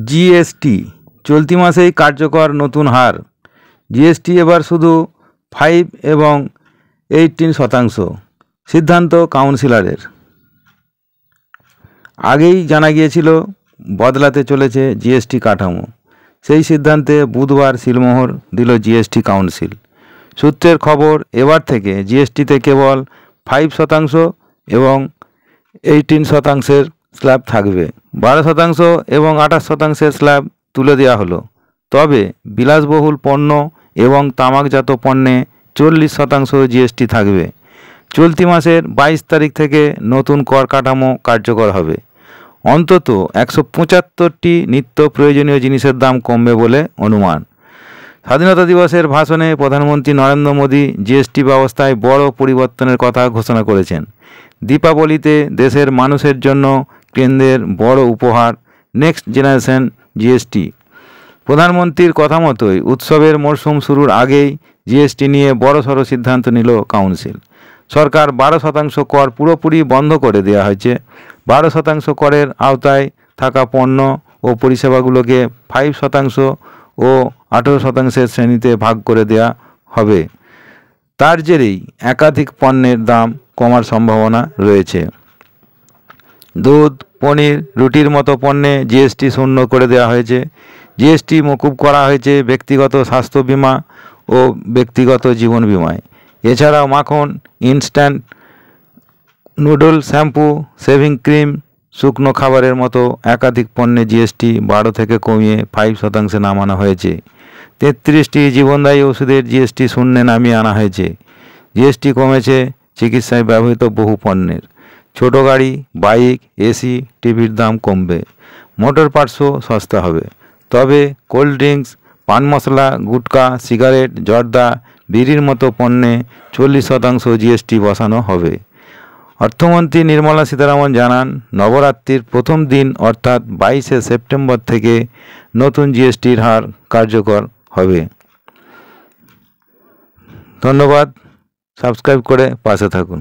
GST চলতি মাসেই কার্যকর নতুন হার। জিএসটি এবার শুধু 5 এবং 18%। সিদ্ধান্ত কাউন্সিলরের। আগেই জানা গিয়েছিল বদলাতে চলেছে জিএসটি কাঠামো। সেই সিদ্ধান্তে বুধবার সিলমোহর দিল জিএসটি কাউন্সিল। সূত্রের খবর, এবার থেকে জিএসটিতে কেবল 5% এবং 18% স্ল্যাব থাকবে। 12% এবং 28% স্ল্যাব তুলে দেওয়া হলো। তবে বিলাসবহুল পণ্য এবং তামাকজাত পণ্যে 40% জিএসটি থাকবে। চলতি মাসের 22 তারিখ থেকে নতুন কর কাঠামো কার্যকর হবে। অন্তত 175টি নিত্য প্রয়োজনীয় জিনিসের দাম কমবে বলে অনুমান। স্বাধীনতা দিবসের ভাষণে প্রধানমন্ত্রী নরেন্দ্র মোদী জিএসটি ব্যবস্থায় বড় পরিবর্তনের কথা ঘোষণা করেছেন। দীপাবলিতে দেশের মানুষের জন্য কেন্দ্রের বড় উপহার নেক্সট জেনারেশন জিএসটি। প্রধানমন্ত্রীর কথা মতোই উৎসবের মরশুম শুরুর আগেই জিএসটি নিয়ে বড়সড় সিদ্ধান্ত নিল কাউন্সিল। সরকার 12% কর পুরোপুরি বন্ধ করে দেওয়া হয়েছে। 12% করের আওতায় থাকা পণ্য ও পরিষেবাগুলোকে 5% ও 18% শ্রেণীতে ভাগ করে দেওয়া হবে। তার জেরেই একাধিক পণ্যের দাম কমার সম্ভাবনা রয়েছে। দুধ, পনির, রুটির মতো পণ্যে জিএসটি শূন্য করে দেওয়া হয়েছে। জিএসটি মকুব করা হয়েছে ব্যক্তিগত স্বাস্থ্য বিমা ও ব্যক্তিগত জীবন বিমায়। এছাড়াও মাখন, instant noodle, shampoo, shaving cream, শুকনো খাবারের মতো একাধিক পণ্যে জিএসটি 12 থেকে কমিয়ে 5% নামানো হয়েছে। 33টি জীবনদায়ী ওষুধের জিএসটি শূন্যে নামিয়ে আনা হয়েছে। জিএসটি কমেছে চিকিৎসায় ব্যবহৃত বহু পণ্যের। ছোট গাড়ি, বাইক, এসি, টিভির দাম কমবে। মোটর পার্টসও সস্তা হবে। তবে কোল্ড ড্রিঙ্কস, পান মশলা, গুটখা, সিগারেট, জর্দা, বিড়ির মতো পণ্যে 40% জিএসটি বসানো হবে। অর্থমন্ত্রী নির্মলা সীতারামন জানান, নবরাত্রির প্রথম দিন অর্থাৎ 22শে সেপ্টেম্বর থেকে নতুন জিএসটির হার কার্যকর হবে। ধন্যবাদ। সাবস্ক্রাইব করে পাশে থাকুন।